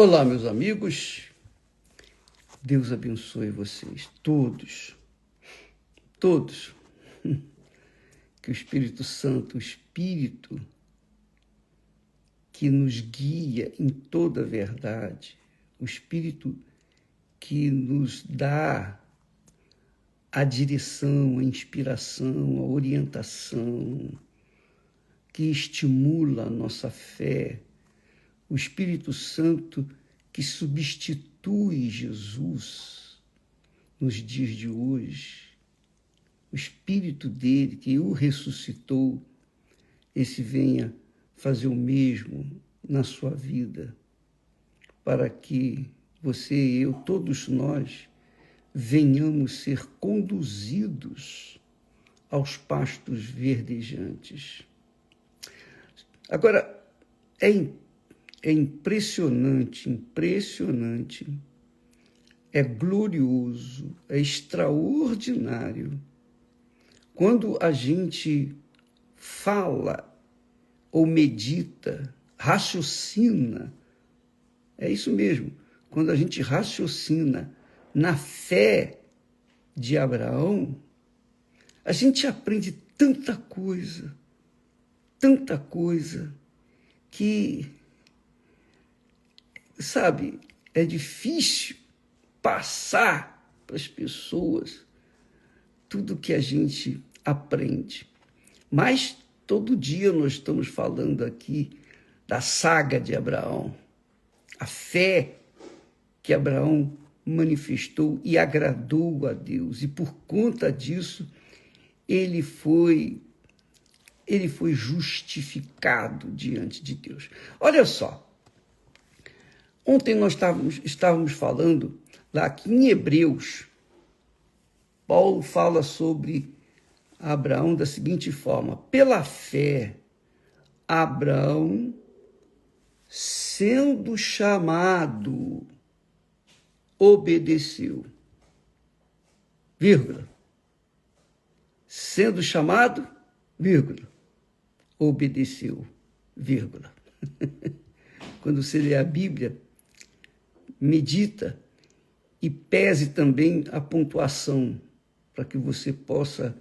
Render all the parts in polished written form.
Olá, meus amigos. Deus abençoe vocês, todos. Que o Espírito Santo, o Espírito que nos guia em toda a verdade, o Espírito que nos dá a direção, a inspiração, a orientação, que estimula a nossa fé, o Espírito Santo que substitui Jesus nos dias de hoje, o Espírito dele que o ressuscitou, esse venha fazer o mesmo na sua vida, para que você e eu, todos nós, venhamos ser conduzidos aos pastos verdejantes. Agora, é impressionante, é glorioso, é extraordinário quando a gente fala ou medita, raciocina, é isso mesmo, quando a gente raciocina na fé de Abraão, a gente aprende tanta coisa, que, sabe, é difícil passar para as pessoas tudo que a gente aprende. Mas todo dia nós estamos falando aqui da saga de Abraão, a fé que Abraão manifestou e agradou a Deus, e por conta disso ele foi justificado diante de Deus. Olha só, ontem nós estávamos falando lá aqui em Hebreus, Paulo fala sobre Abraão da seguinte forma: pela fé, Abraão, sendo chamado, obedeceu. Vírgula. Sendo chamado, vírgula. Obedeceu. Vírgula. Quando você lê a Bíblia, medita e pese também a pontuação, para que você possa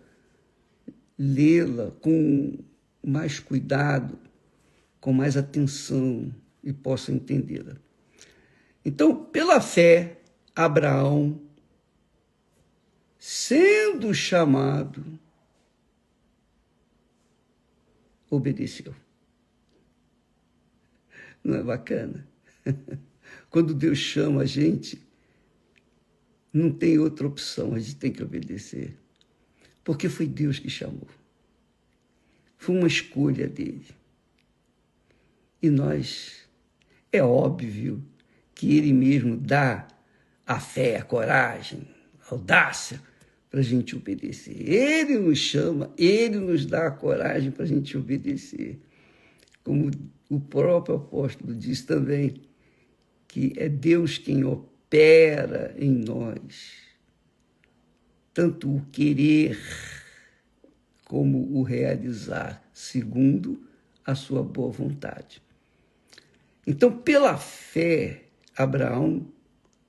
lê-la com mais cuidado, com mais atenção e possa entendê-la. Então, pela fé, Abraão, sendo chamado, obedeceu. Não é bacana? Quando Deus chama a gente, não tem outra opção, a gente tem que obedecer. Porque foi Deus que chamou. Foi uma escolha dele. E nós, é óbvio que ele mesmo dá a fé, a coragem, a audácia para a gente obedecer. Ele nos chama, ele nos dá a coragem para a gente obedecer. Como o próprio apóstolo diz também, que é Deus quem opera em nós, tanto o querer como o realizar, segundo a sua boa vontade. Então, pela fé, Abraão,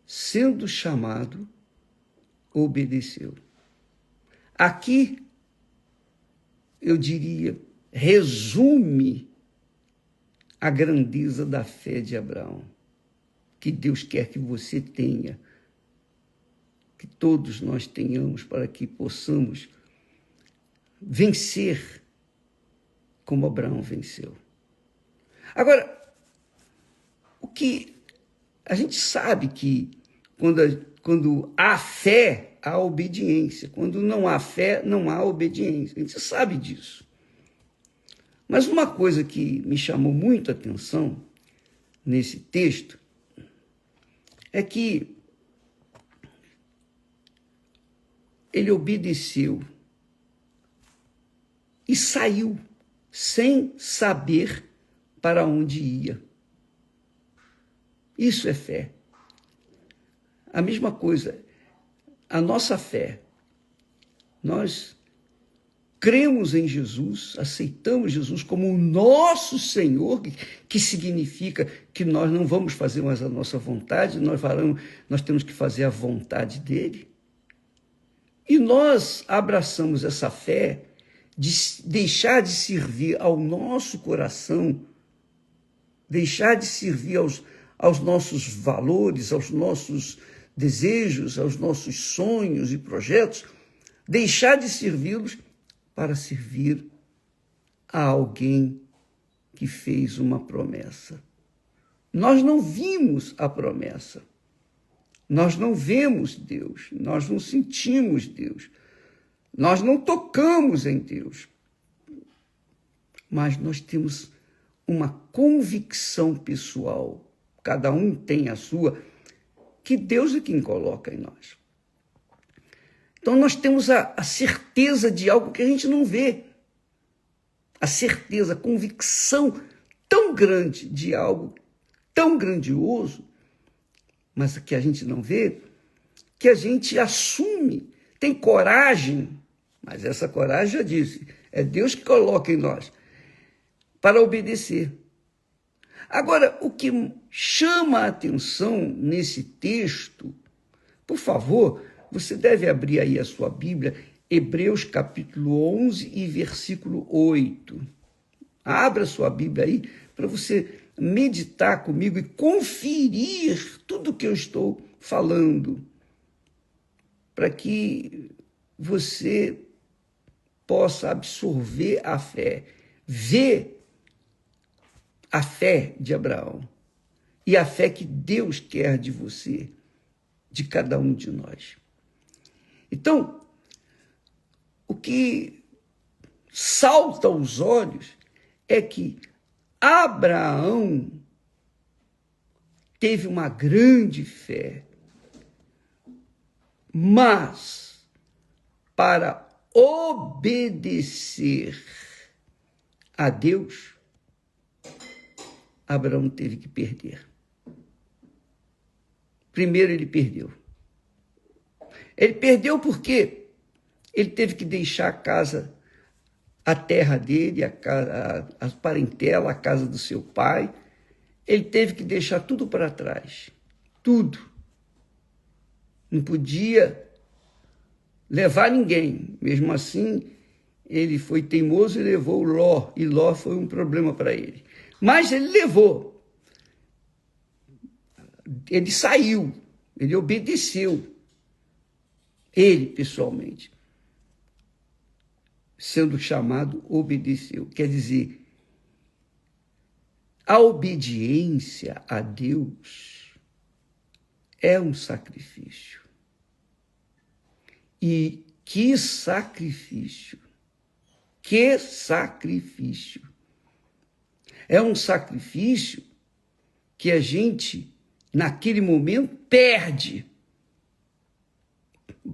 sendo chamado, obedeceu. Aqui, eu diria, resume a grandeza da fé de Abraão, que Deus quer que você tenha, que todos nós tenhamos, para que possamos vencer como Abraão venceu. Agora, o que a gente sabe que quando há fé, há obediência. Quando não há fé, não há obediência. A gente sabe disso. Mas uma coisa que me chamou muito a atenção nesse texto é que ele obedeceu e saiu sem saber para onde ia. Isso é fé. A mesma coisa, a nossa fé. Nós cremos em Jesus, aceitamos Jesus como o nosso Senhor, que significa que nós não vamos fazer mais a nossa vontade, nós temos que fazer a vontade dele. E nós abraçamos essa fé de deixar de servir ao nosso coração, deixar de servir aos nossos valores, aos nossos desejos, aos nossos sonhos e projetos, deixar de servi-los para servir a alguém que fez uma promessa. Nós não vimos a promessa, nós não vemos Deus, nós não sentimos Deus, nós não tocamos em Deus, mas nós temos uma convicção pessoal, cada um tem a sua, que Deus é quem coloca em nós. Então nós temos a certeza de algo que a gente não vê, a certeza, a convicção tão grande de algo tão grandioso, mas que a gente não vê, que a gente assume, tem coragem, mas essa coragem, já disse, é Deus que coloca em nós, para obedecer. Agora, o que chama a atenção nesse texto, por favor, você deve abrir aí a sua Bíblia, Hebreus capítulo 11 e versículo 8. Abra sua Bíblia aí para você meditar comigo e conferir tudo que eu estou falando, para que você possa absorver a fé, ver a fé de Abraão e a fé que Deus quer de você, de cada um de nós. Então, o que salta aos olhos é que Abraão teve uma grande fé, mas para obedecer a Deus, Abraão teve que perder. Primeiro ele perdeu. Ele perdeu porque ele teve que deixar a casa, a terra dele, a parentela, a casa do seu pai. Ele teve que deixar tudo para trás. Tudo. Não podia levar ninguém. Mesmo assim, ele foi teimoso e levou Ló. E Ló foi um problema para ele. Mas ele levou. Ele saiu. Ele obedeceu. Ele, pessoalmente, sendo chamado, obedeceu. Quer dizer, a obediência a Deus é um sacrifício. E que sacrifício! Que sacrifício! É um sacrifício que a gente, naquele momento, perde.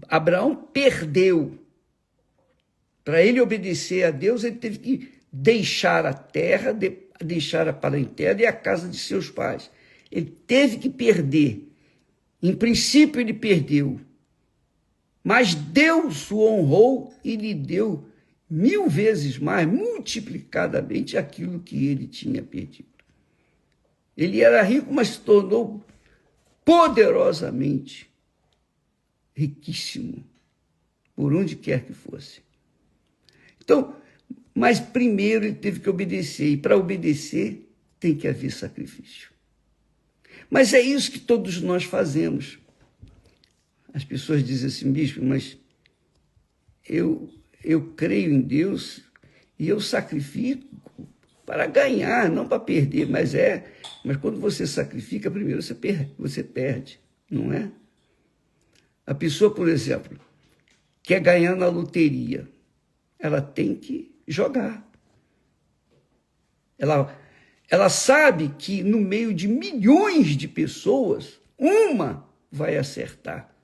Abraão perdeu. Para ele obedecer a Deus, ele teve que deixar a terra, deixar a parentela e a casa de seus pais. Ele teve que perder. Em princípio, ele perdeu. Mas Deus o honrou e lhe deu 1000 vezes mais, multiplicadamente, aquilo que ele tinha perdido. Ele era rico, mas se tornou poderosamente riquíssimo, por onde quer que fosse. Então, mas primeiro ele teve que obedecer, e para obedecer tem que haver sacrifício. Mas é isso que todos nós fazemos. As pessoas dizem assim, bispo, mas eu creio em Deus e eu sacrifico para ganhar, não para perder, mas quando você sacrifica, primeiro você perde, não é? A pessoa, por exemplo, quer ganhar na loteria, ela tem que jogar. Ela sabe que no meio de milhões de pessoas, uma vai acertar.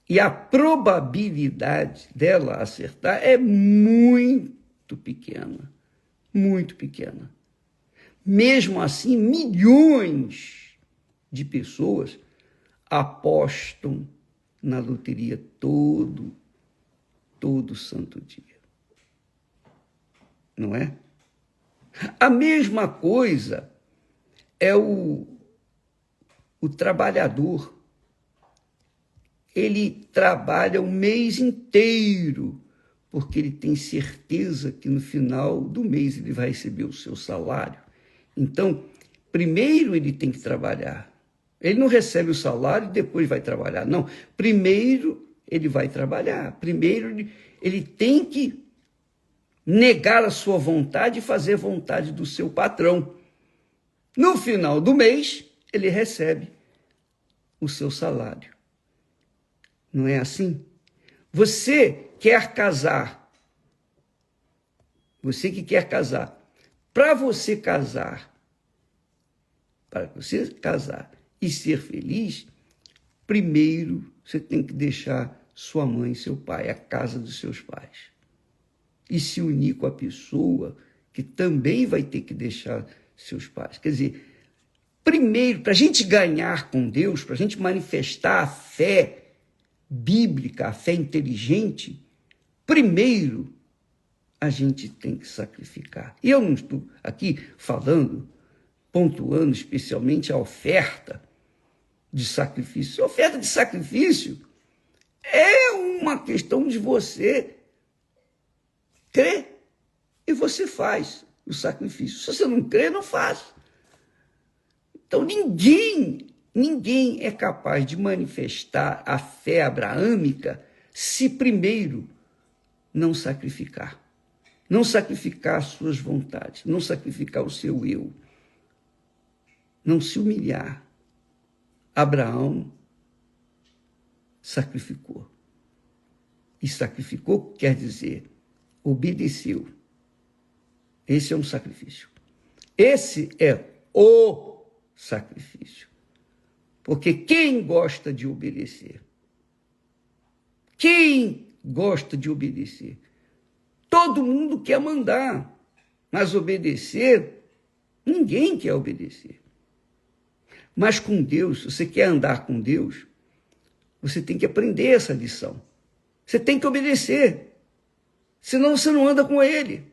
E a probabilidade dela acertar é muito pequena, muito pequena. Mesmo assim, milhões de pessoas apostam na loteria todo santo dia. não é? A mesma coisa é o trabalhador. Ele trabalha o mês inteiro, porque ele tem certeza que no final do mês ele vai receber o seu salário. Então, primeiro ele tem que trabalhar. Ele não recebe o salário e depois vai trabalhar. Não, primeiro ele vai trabalhar. Primeiro ele tem que negar a sua vontade e fazer a vontade do seu patrão. No final do mês, ele recebe o seu salário. Não é assim? Você quer casar. Você que quer casar. Para você casar e ser feliz, primeiro você tem que deixar sua mãe e seu pai, a casa dos seus pais. E se unir com a pessoa que também vai ter que deixar seus pais. Quer dizer, primeiro, para a gente ganhar com Deus, para a gente manifestar a fé bíblica, a fé inteligente, primeiro a gente tem que sacrificar. E eu não estou aqui falando, pontuando especialmente a oferta de sacrifício. A oferta de sacrifício é uma questão de você crer e você faz o sacrifício. Se você não crê, não faz. Então ninguém é capaz de manifestar a fé abraâmica se primeiro não sacrificar. Não sacrificar as suas vontades, não sacrificar o seu eu. Não se humilhar. Abraão sacrificou. E sacrificou quer dizer, obedeceu. Esse é um sacrifício. Esse é o sacrifício. Porque quem gosta de obedecer? Quem gosta de obedecer? Todo mundo quer mandar, mas obedecer, ninguém quer obedecer. Mas com Deus, se você quer andar com Deus, você tem que aprender essa lição. Você tem que obedecer, senão você não anda com Ele.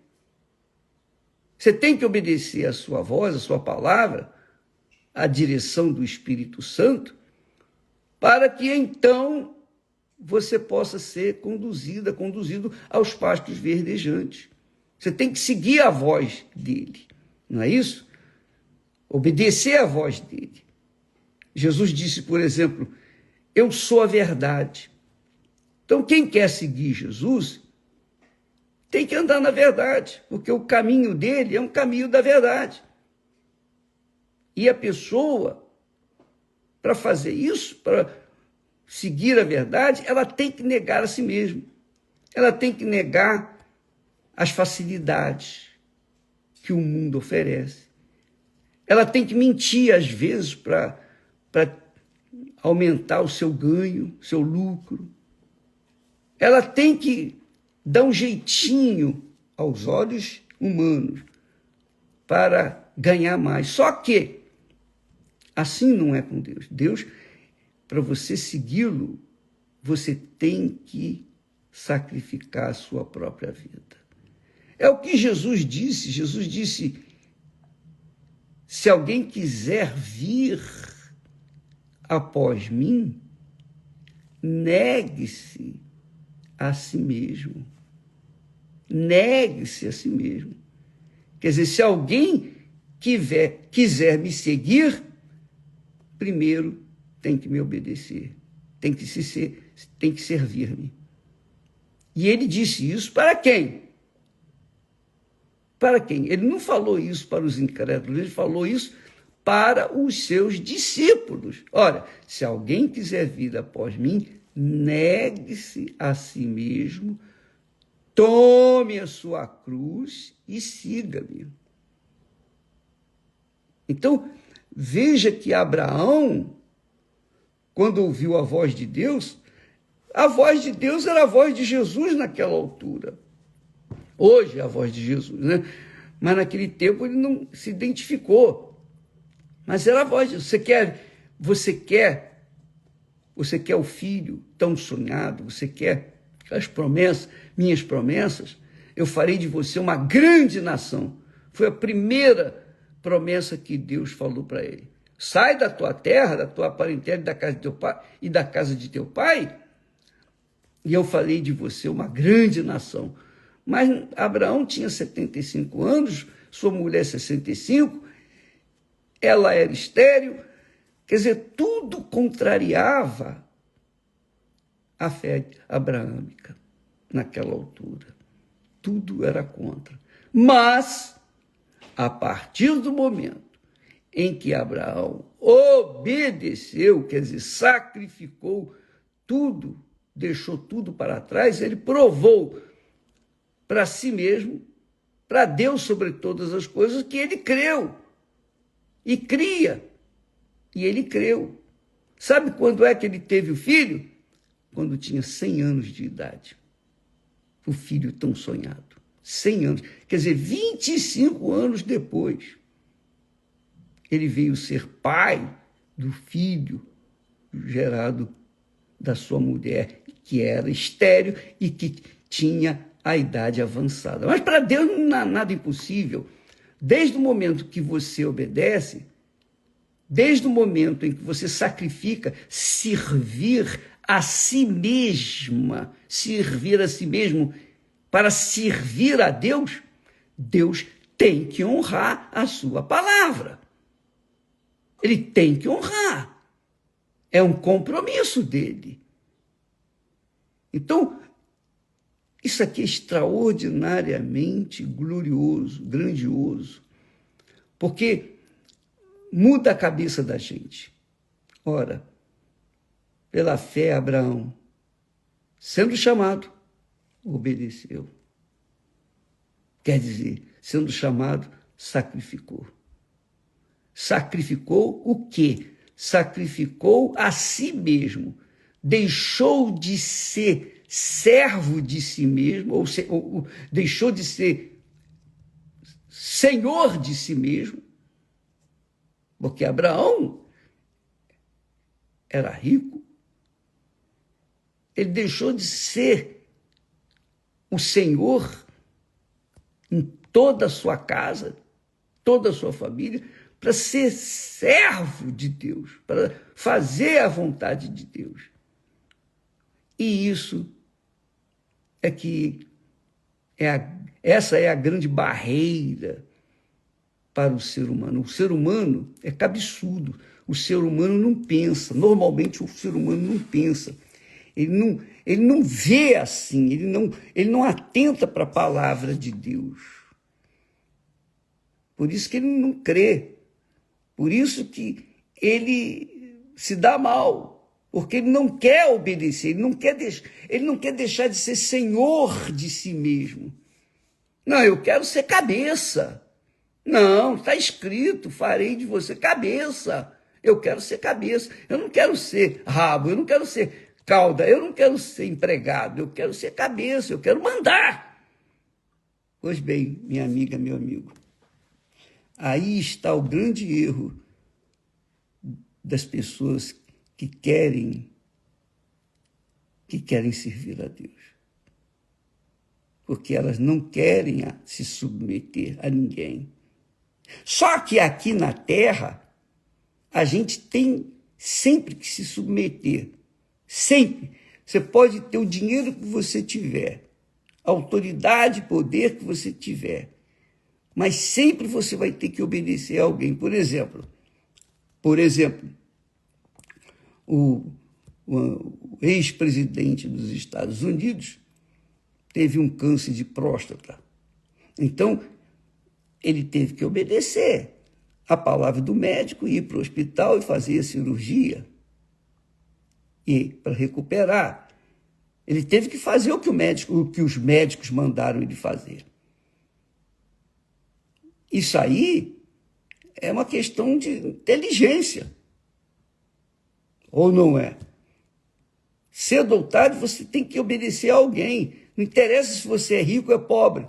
Você tem que obedecer a sua voz, a sua palavra, a direção do Espírito Santo, para que então você possa ser conduzido aos pastos verdejantes. Você tem que seguir a voz dele, não é isso? Obedecer a voz dele. Jesus disse, por exemplo, eu sou a verdade. Então, quem quer seguir Jesus tem que andar na verdade, porque o caminho dele é um caminho da verdade. E a pessoa, para fazer isso, para seguir a verdade, ela tem que negar a si mesma. Ela tem que negar as facilidades que o mundo oferece. Ela tem que mentir, às vezes, para aumentar o seu ganho, seu lucro. Ela tem que dar um jeitinho aos olhos humanos para ganhar mais. Só que assim não é com Deus. Deus, para você segui-lo, você tem que sacrificar a sua própria vida. É o que Jesus disse. Jesus disse, se alguém quiser vir após mim, negue-se a si mesmo. Negue-se a si mesmo. Quer dizer, se alguém quiser me seguir, primeiro tem que me obedecer, tem que servir-me. E ele disse isso para quem? Para quem? Ele não falou isso para os incrédulos, ele falou isso para os seus discípulos. Olha, se alguém quiser vir após mim, negue-se a si mesmo, tome a sua cruz e siga-me. Então, veja que Abraão, quando ouviu a voz de Deus era a voz de Jesus naquela altura. Hoje é a voz de Jesus, né? Mas naquele tempo ele não se identificou. Mas era a voz de Jesus. Você quer o filho tão sonhado, você quer as promessas, minhas promessas? eu farei de você uma grande nação. Foi a primeira promessa que Deus falou para ele. Sai da tua terra, da tua parentela, da casa de teu pai e da casa de teu pai, e eu farei de você uma grande nação. Mas Abraão tinha 75 anos, sua mulher 65, ela era estéril, quer dizer, tudo contrariava a fé abraâmica naquela altura. Tudo era contra. Mas, a partir do momento em que Abraão obedeceu, quer dizer, sacrificou tudo, deixou tudo para trás, ele provou para si mesmo, para Deus sobre todas as coisas, que ele creu e cria. E ele creu. Sabe quando é que ele teve o filho? Quando tinha 100 anos de idade. O filho tão sonhado. 100 anos. Quer dizer, 25 anos depois, ele veio ser pai do filho gerado da sua mulher, que era estéril e que tinha a idade avançada. Mas para Deus não há nada impossível. Desde o momento que você obedece, desde o momento em que você sacrifica, servir a si mesma, servir a si mesmo para servir a Deus, Deus tem que honrar a sua palavra. Ele tem que honrar. É um compromisso dele. Então, isso aqui é extraordinariamente glorioso, grandioso, porque muda a cabeça da gente. Ora, pela fé, Abraão, sendo chamado, obedeceu. Quer dizer, sendo chamado, sacrificou. Sacrificou o quê? Sacrificou a si mesmo. Deixou de ser servo de si mesmo, ou deixou de ser senhor de si mesmo, porque Abraão era rico. Ele deixou de ser o senhor em toda a sua casa, toda a sua família, para ser servo de Deus, para fazer a vontade de Deus. E isso é que essa é a grande barreira para o ser humano. O ser humano é cabeçudo. O ser humano não pensa. Normalmente o ser humano não pensa. Ele não vê assim, ele não atenta para a palavra de Deus. Por isso que ele não crê. Por isso que ele se dá mal. Porque ele não quer obedecer, ele não quer deixar de ser senhor de si mesmo. Não, eu quero ser cabeça. Não, está escrito, farei de você cabeça. Eu quero ser cabeça. Eu não quero ser rabo, eu não quero ser cauda, eu não quero ser empregado, eu quero ser cabeça, eu quero mandar. Pois bem, minha amiga, meu amigo, aí está o grande erro das pessoas que querem servir a Deus. Porque elas não querem se submeter a ninguém. Só que aqui na Terra, a gente tem sempre que se submeter. Sempre. Você pode ter o dinheiro que você tiver, a autoridade, poder que você tiver, mas sempre você vai ter que obedecer a alguém. Por exemplo, o ex-presidente dos Estados Unidos teve um câncer de próstata. Então, ele teve que obedecer a palavra do médico, ir para o hospital e fazer a cirurgia. E para recuperar, ele teve que fazer o que os médicos mandaram ele fazer. Isso aí é uma questão de inteligência. Ou não é? Cedo ou tarde você tem que obedecer a alguém. Não interessa se você é rico ou é pobre.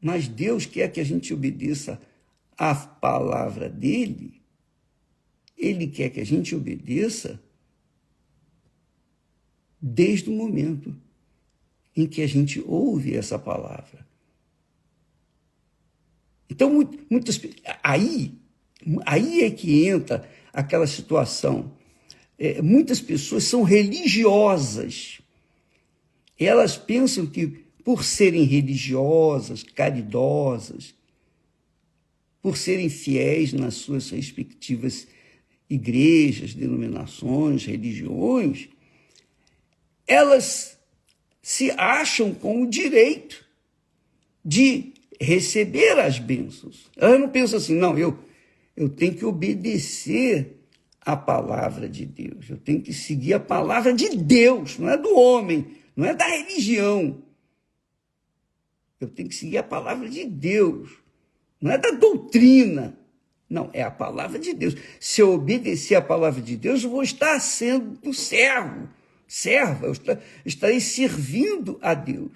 Mas Deus quer que a gente obedeça a palavra dele. Ele quer que a gente obedeça desde o momento em que a gente ouve essa palavra. Então, aí é que entra aquela situação. Muitas pessoas são religiosas. Elas pensam que, por serem religiosas, caridosas, por serem fiéis nas suas respectivas igrejas, denominações, religiões, elas se acham com o direito de receber as bênçãos. Elas não pensam assim, não, eu tenho que obedecer a palavra de Deus, eu tenho que seguir a palavra de Deus, não é do homem, não é da religião. Eu tenho que seguir a palavra de Deus, não é da doutrina. Não, é a palavra de Deus. Se eu obedecer a palavra de Deus, eu vou estar sendo serva, eu estarei servindo a Deus.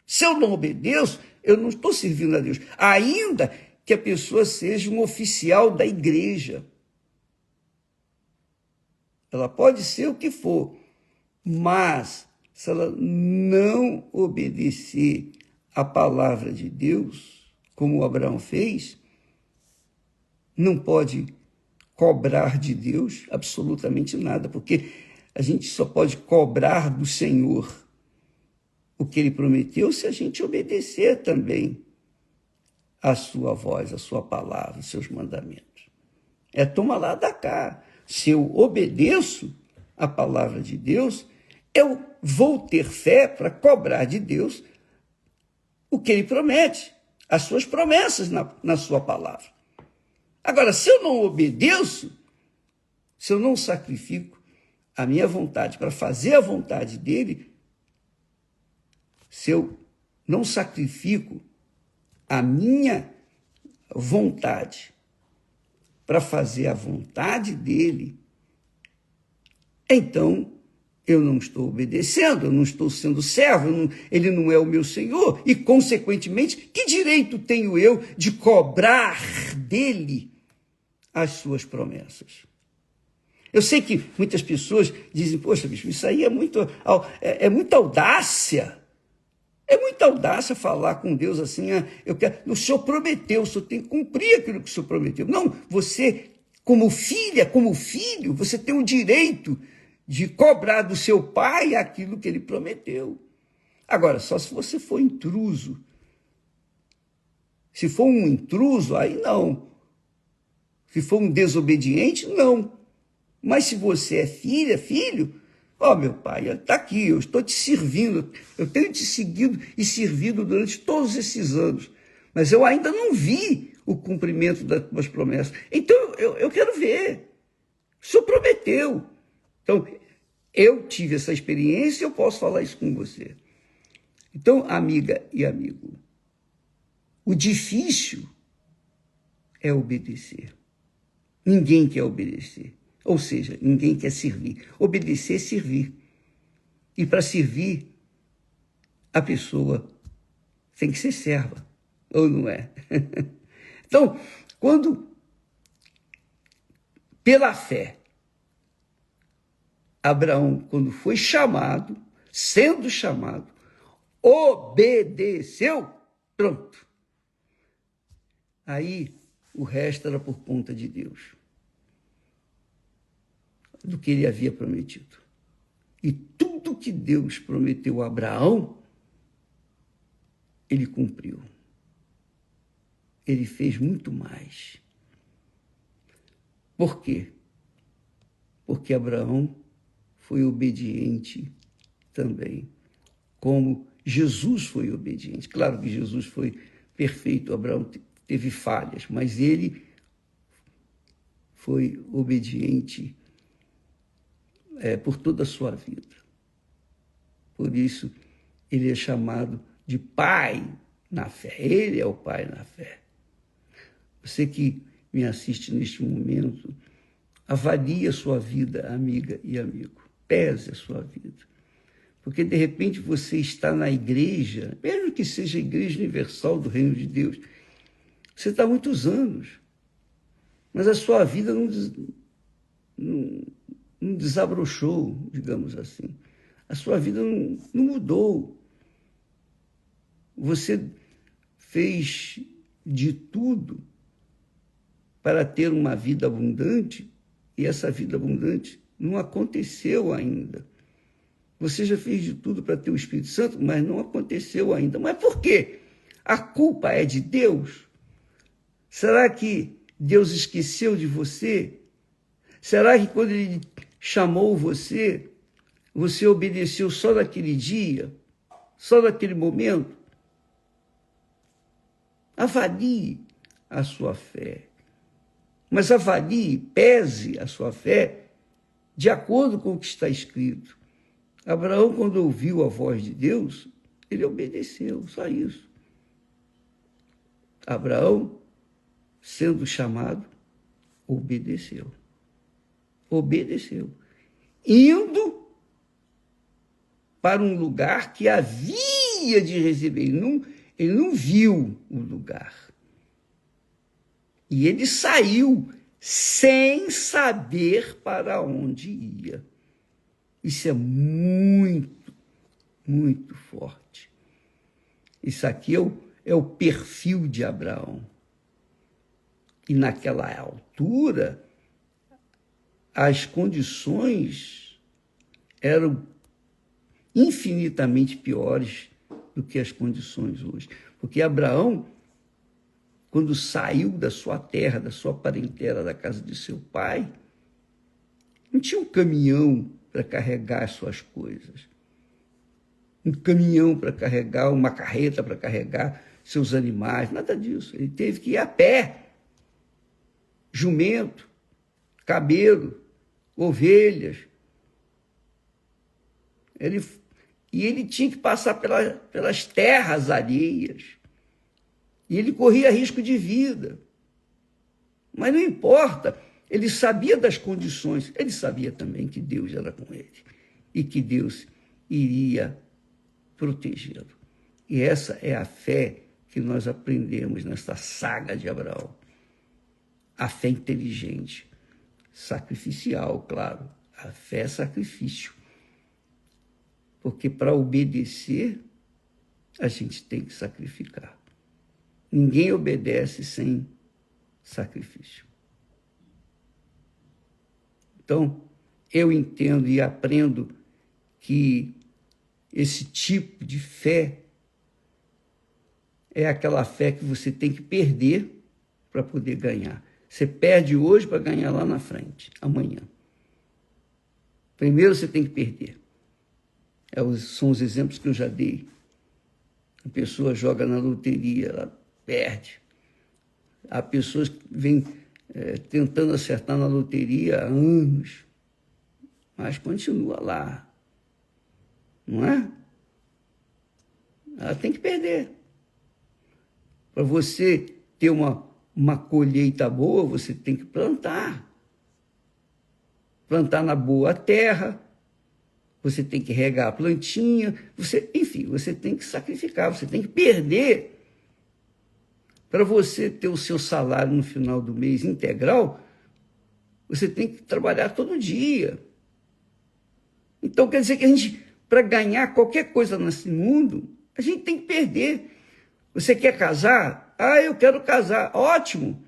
Se eu não obedeço, eu não estou servindo a Deus. Ainda que a pessoa seja um oficial da igreja. Ela pode ser o que for, mas se ela não obedecer a palavra de Deus, como Abraão fez, não pode cobrar de Deus absolutamente nada, porque a gente só pode cobrar do Senhor o que ele prometeu se a gente obedecer também a sua voz, a sua palavra, os seus mandamentos. É toma lá da cá. Se eu obedeço a palavra de Deus, eu vou ter fé para cobrar de Deus o que ele promete, as suas promessas na sua palavra. Agora, se eu não obedeço, se eu não sacrifico a minha vontade para fazer a vontade dele, se eu não sacrifico a minha vontade para fazer a vontade dele, então eu não estou obedecendo, eu não estou sendo servo, ele não é o meu Senhor, e, consequentemente, que direito tenho eu de cobrar dele as suas promessas? Eu sei que muitas pessoas dizem, poxa, bicho, isso aí é muita audácia. É muita audácia falar com Deus assim, o Senhor prometeu, o Senhor tem que cumprir aquilo que o Senhor prometeu. Não, você, como filha, como filho, você tem o direito de cobrar do seu pai aquilo que ele prometeu. Agora, só se você for intruso. Se for um intruso, aí não. Se for um desobediente, não. Mas se você é filha, filho, meu pai, está aqui, eu estou te servindo, eu tenho te seguido e servido durante todos esses anos, mas eu ainda não vi o cumprimento das tuas promessas. Então, eu quero ver. O Senhor prometeu. Então, eu tive essa experiência e eu posso falar isso com você. Então, amiga e amigo, o difícil é obedecer. Ninguém quer obedecer. Ou seja, ninguém quer servir. Obedecer é servir. E para servir, a pessoa tem que ser serva, ou não é? Então, pela fé, Abraão, quando foi chamado, sendo chamado, obedeceu, pronto. Aí, o resto era por conta de Deus, do que ele havia prometido. E tudo que Deus prometeu a Abraão, ele cumpriu. Ele fez muito mais. Por quê? Porque Abraão foi obediente também, como Jesus foi obediente. Claro que Jesus foi perfeito, Abraão teve falhas, mas ele foi obediente por toda a sua vida. Por isso, ele é chamado de pai na fé. Ele é o pai na fé. Você que me assiste neste momento, avalie a sua vida, amiga e amigo. Pese a sua vida. Porque, de repente, você está na igreja, mesmo que seja a Igreja Universal do Reino de Deus, você está há muitos anos, mas a sua vida não desabrochou, digamos assim. A sua vida não mudou. você fez de tudo para ter uma vida abundante e essa vida abundante não aconteceu ainda. Você já fez de tudo para ter o Espírito Santo, mas não aconteceu ainda. Mas por quê? A culpa é de Deus? Será que Deus esqueceu de você? Será que quando Ele chamou você, você obedeceu só naquele dia? Só naquele momento? Avalie a sua fé. Mas avalie, pese a sua fé de acordo com o que está escrito. Abraão, quando ouviu a voz de Deus, ele obedeceu, só isso. Abraão, sendo chamado, obedeceu. Obedeceu. Indo para um lugar que havia de receber. Ele não viu o lugar. E ele saiu sem saber para onde ia. Isso é muito, muito forte. Isso aqui é o perfil de Abraão. E naquela altura, as condições eram infinitamente piores do que as condições hoje. Porque Abraão, quando saiu da sua terra, da sua parentela, da casa de seu pai, não tinha um caminhão para carregar as suas coisas. Um caminhão para carregar, uma carreta para carregar seus animais, nada disso. Ele teve que ir a pé. Jumento, cabelo, ovelhas. E ele tinha que passar pelas terras alheias. E ele corria risco de vida. Mas não importa, ele sabia das condições, ele sabia também que Deus era com ele e que Deus iria protegê-lo. E essa é a fé que nós aprendemos nesta saga de Abraão. A fé inteligente, sacrificial, claro. A fé é sacrifício. Porque para obedecer, a gente tem que sacrificar. Ninguém obedece sem sacrifício. Então, eu entendo e aprendo que esse tipo de fé é aquela fé que você tem que perder para poder ganhar. Você perde hoje para ganhar lá na frente, amanhã. Primeiro você tem que perder. São os exemplos que eu já dei. A pessoa joga na loteria, ela perde. Há pessoas que vêm tentando acertar na loteria há anos, mas continua lá. Não é? Ela tem que perder. Para você ter uma colheita boa, você tem que plantar. Plantar na boa terra, você tem que regar a plantinha, enfim, você tem que sacrificar, você tem que perder. Para você ter o seu salário no final do mês integral, você tem que trabalhar todo dia. Então, quer dizer que a gente, para ganhar qualquer coisa nesse mundo, a gente tem que perder. Você quer casar? Eu quero casar. Ótimo.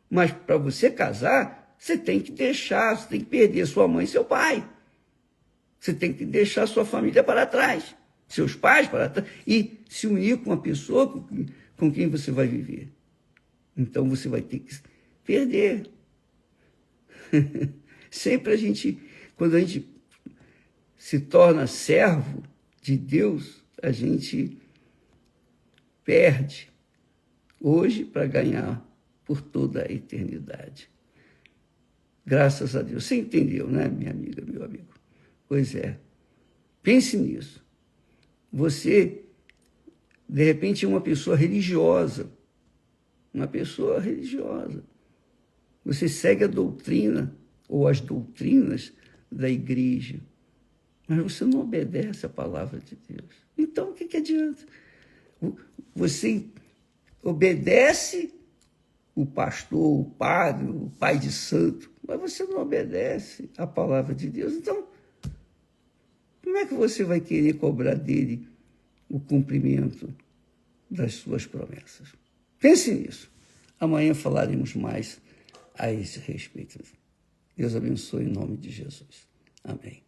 Mas para você casar, você tem que você tem que perder sua mãe e seu pai. Você tem que deixar sua família para trás, seus pais para trás, e se unir com uma pessoa com quem você vai viver. Então você vai ter que perder. Sempre quando a gente se torna servo de Deus, a gente perde hoje para ganhar por toda a eternidade. Graças a Deus. Você entendeu, né, minha amiga, meu amigo? Pois é. Pense nisso. Você, de repente, é uma pessoa religiosa. Uma pessoa religiosa. Você segue a doutrina ou as doutrinas da igreja, mas você não obedece a palavra de Deus. Então, o que adianta? Você obedece o pastor, o padre, o pai de santo, mas você não obedece a palavra de Deus. Então, como é que você vai querer cobrar dele o cumprimento das suas promessas. Pense nisso. Amanhã falaremos mais a esse respeito. Deus abençoe em nome de Jesus. Amém.